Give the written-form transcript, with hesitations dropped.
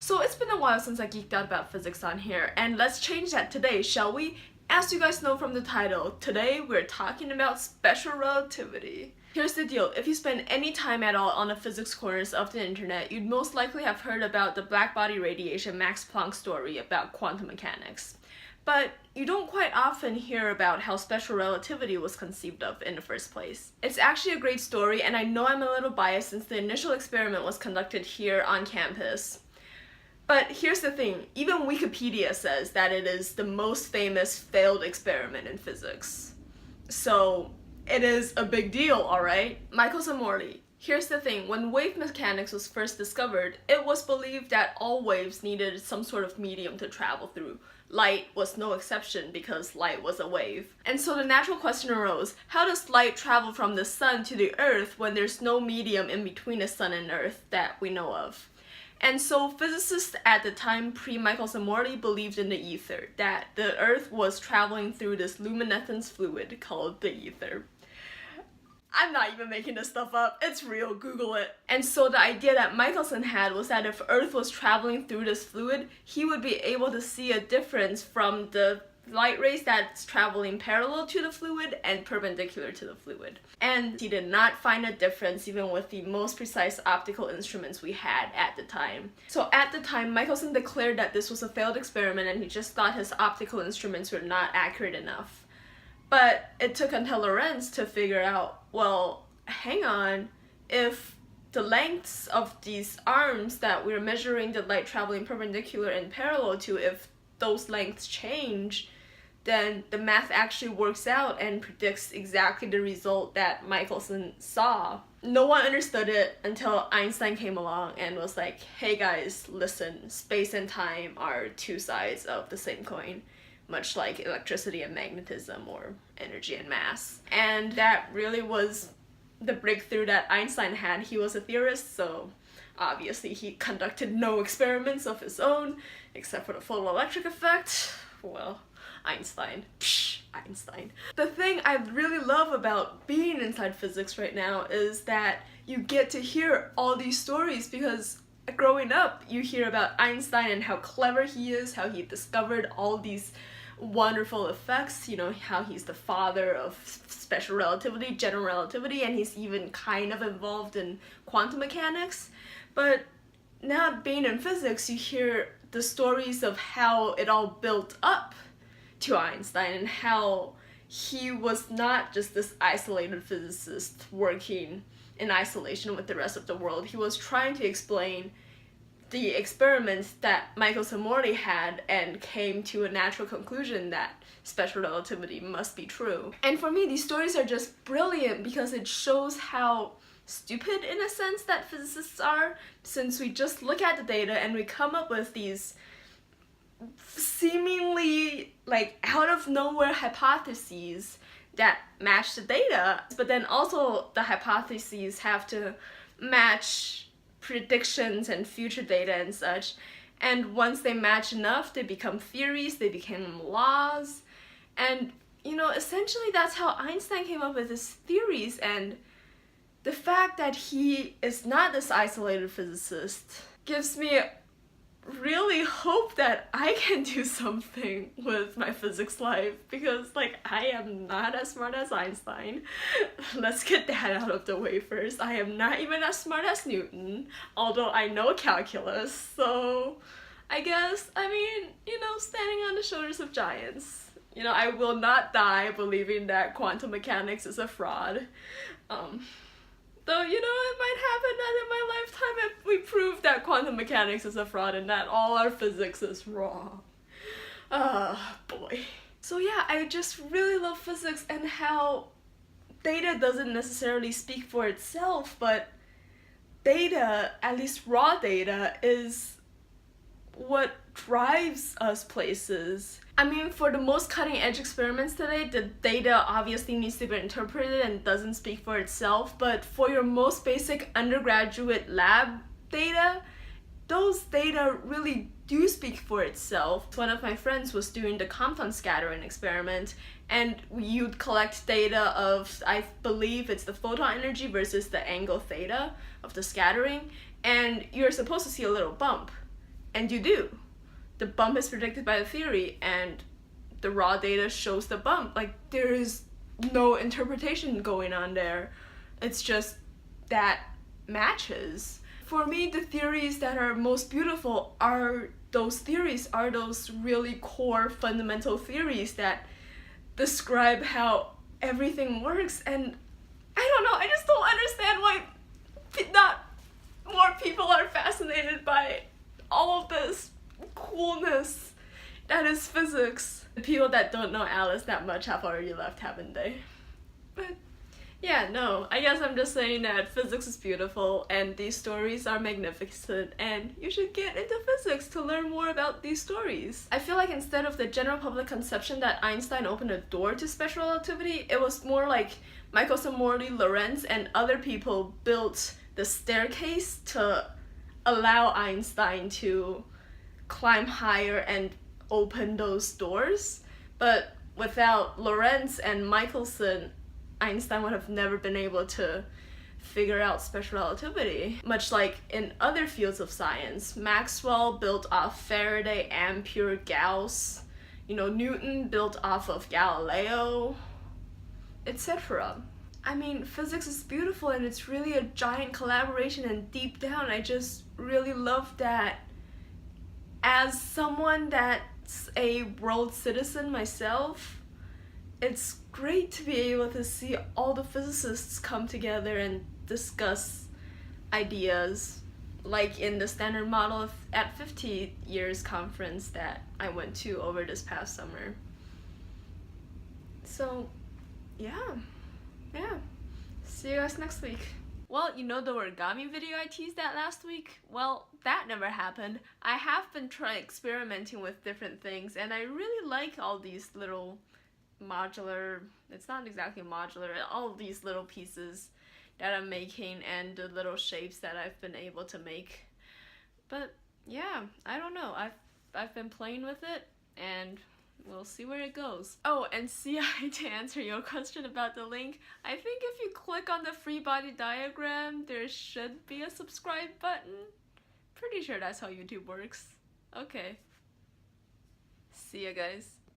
So it's been a while since I geeked out about physics on here, and let's change that today, shall we? As you guys know from the title, today we're talking about special relativity. Here's the deal, if you spend any time at all on the physics corners of the internet, you'd most likely have heard about the black body radiation Max Planck story about quantum mechanics. But you don't quite often hear about how special relativity was conceived of in the first place. It's actually a great story, and I know I'm a little biased since the initial experiment was conducted here on campus. But here's the thing, even Wikipedia says that it is the most famous failed experiment in physics. So it is a big deal, alright? Michelson Morley. Here's the thing, when wave mechanics was first discovered, it was believed that all waves needed some sort of medium to travel through. Light was no exception because light was a wave. And so the natural question arose, how does light travel from the sun to the earth when there's no medium in between the sun and earth that we know of? And so physicists at the time pre-Michelson Morley believed in the ether, that the earth was traveling through this luminescence fluid called the ether. I'm not even making this stuff up, it's real, Google it. And so the idea that Michelson had was that if Earth was traveling through this fluid, he would be able to see a difference from the light rays that's traveling parallel to the fluid and perpendicular to the fluid. And he did not find a difference even with the most precise optical instruments we had at the time. So at the time, Michelson declared that this was a failed experiment and he just thought his optical instruments were not accurate enough. But it took until Lorentz to figure out, well, hang on, if the lengths of these arms that we're measuring the light traveling perpendicular and parallel to, if those lengths change, then the math actually works out and predicts exactly the result that Michelson saw. No one understood it until Einstein came along and was like, hey guys, listen, space and time are two sides of the same coin, much like electricity and magnetism or energy and mass. And that really was the breakthrough that Einstein had. He was a theorist, so obviously he conducted no experiments of his own, except for the photoelectric effect. Well, Einstein. Psh, Einstein. The thing I really love about being inside physics right now is that you get to hear all these stories, because growing up you hear about Einstein and how clever he is, how he discovered all these wonderful effects, you know, how he's the father of special relativity, general relativity, and he's even kind of involved in quantum mechanics. But now being in physics, you hear the stories of how it all built up to Einstein and how he was not just this isolated physicist working in isolation with the rest of the world. He was trying to explain the experiments that Michelson Morley had and came to a natural conclusion that special relativity must be true. And for me, these stories are just brilliant because it shows how stupid, in a sense, that physicists are, since we just look at the data and we come up with these seemingly like out of nowhere hypotheses that match the data, but then also the hypotheses have to match predictions and future data and such, and once they match enough, they become theories, they become laws, and you know, essentially that's how Einstein came up with his theories. And the fact that he is not this isolated physicist gives me really hope that I can do something with my physics life, because like I am not as smart as Einstein. Let's get that out of the way first. I am not even as smart as Newton, although I know calculus, so I guess, I mean, you know, standing on the shoulders of giants. You know, I will not die believing that quantum mechanics is a fraud. Though, you know, it might happen that in my lifetime we prove that quantum mechanics is a fraud and that all our physics is wrong. Boy. So yeah, I just really love physics and how data doesn't necessarily speak for itself, but data, at least raw data, is what drives us places. I mean, for the most cutting-edge experiments today, the data obviously needs to be interpreted and doesn't speak for itself, but for your most basic undergraduate lab data, those data really do speak for itself. One of my friends was doing the Compton scattering experiment, and you'd collect data of, I believe it's the photon energy versus the angle theta of the scattering, and you're supposed to see a little bump. And you do. The bump is predicted by the theory, and the raw data shows the bump. Like, there is no interpretation going on there. It's just that matches. For me, the theories that are most beautiful are those really core fundamental theories that describe how everything works. And I don't know, I just don't understand why not more people are fascinated by all of this coolness that is physics. The people that don't know Alice that much have already left, haven't they? But yeah, no, I guess I'm just saying that physics is beautiful and these stories are magnificent and you should get into physics to learn more about these stories. I feel like instead of the general public conception that Einstein opened a door to special relativity, it was more like Michelson Morley, Lorentz, and other people built the staircase to allow Einstein to climb higher and open those doors. But without Lorentz and Michelson, Einstein would have never been able to figure out special relativity. Much like in other fields of science, Maxwell built off Faraday, Ampere, Gauss, Newton built off of Galileo, etc. I mean, physics is beautiful and it's really a giant collaboration, and deep down I just really love that as someone that's a world citizen myself, it's great to be able to see all the physicists come together and discuss ideas, like in the Standard Model at 50 Years conference that I went to over this past summer. So, yeah. See you guys next week. Well, the origami video I teased that last week? Well, that never happened. I have been experimenting with different things, and I really like all these little modular, it's not exactly modular, all these little pieces that I'm making and the little shapes that I've been able to make. But yeah, I don't know, I've been playing with it and we'll see where it goes. Oh, and CI, to answer your question about the link, I think if you click on the free body diagram, there should be a subscribe button. Pretty sure that's how YouTube works. Okay. See ya, guys.